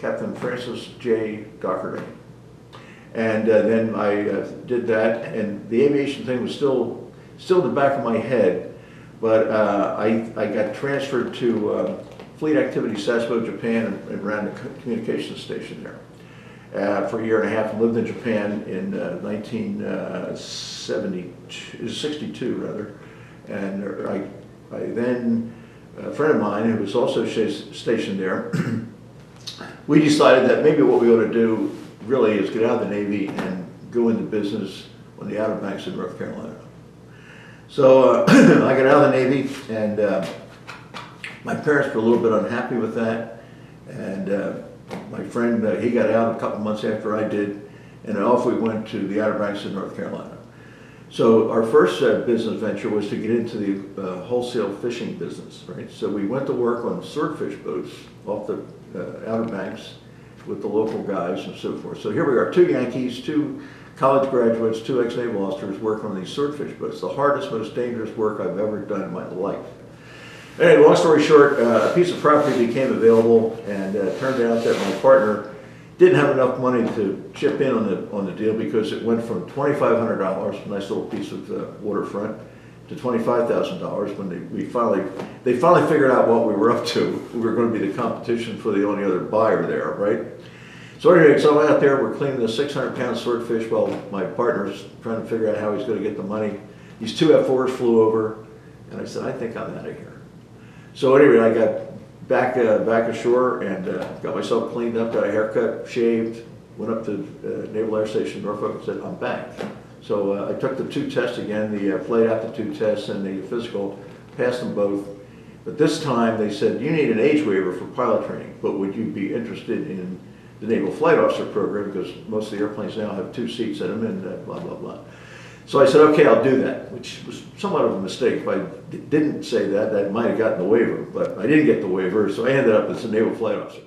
Captain Francis J. Dougherty. And then I did that, and the aviation thing was still in the back of my head, but I got transferred to Fleet Activity Sasebo, Japan, and ran the communications station there for a year and a half, and lived in Japan in 1962 rather. And I then, a friend of mine who was also stationed there, we decided that maybe what we ought to do really is get out of the Navy and go into business on the Outer Banks of North Carolina. So I got out of the Navy, and my parents were a little bit unhappy with that, and my friend, he got out a couple months after I did, and off we went to the Outer Banks of North Carolina. So our first business venture was to get into the wholesale fishing business, right? So we went to work on swordfish boats off the Outer Banks with the local guys and so forth. So here we are, two Yankees, two college graduates, two ex-naval officers working on these swordfish boats. The hardest, most dangerous work I've ever done in my life. Anyway, long story short, a piece of property became available, and it turned out that my partner didn't have enough money to chip in on the deal, because it went from $2,500, a nice little piece of waterfront, to $25,000 when they finally figured out what we were up to. We were going to be the competition for the only other buyer there, right? So anyway, so I'm out there, we're cleaning the 600-pound swordfish while my partner's trying to figure out how he's going to get the money. These two F4s flew over, and I said, I think I'm out of here. So anyway, I got back ashore and got myself cleaned up, got a haircut, shaved, went up to Naval Air Station Norfolk and said, I'm back. So I took the two tests again, the flight aptitude test and the physical, passed them both. But this time they said, you need an age waiver for pilot training, but would you be interested in the Naval Flight Officer program, because most of the airplanes now have 2 seats in them, and blah, blah, blah. So I said, okay, I'll do that, which was somewhat of a mistake. If I didn't say that, I might have gotten the waiver, but I didn't get the waiver, so I ended up as a Naval Flight Officer.